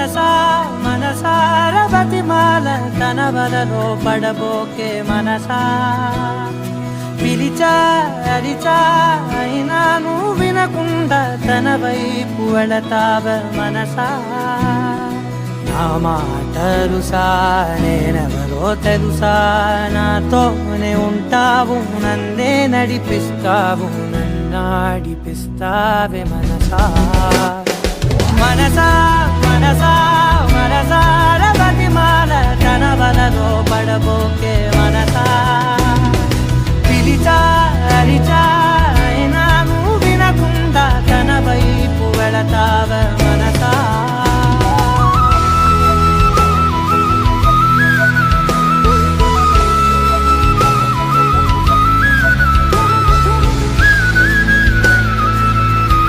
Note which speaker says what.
Speaker 1: మనసా మనసార బతిమాల తన వలలో పడబోకే మనసా పిలిచా అరిచా అయినా నువ్వు వినకుండా తన వైపు వెళతావ మనసా నా మాటలుసా నేనెవరో తెలుసా నాతోనే ఉంటావు నన్నే నడిపిస్తావు నన్నాడిపిస్తావే మనసా మనసా మనసా మనసార బతిమాల తన వలలో పడబోకే మనసా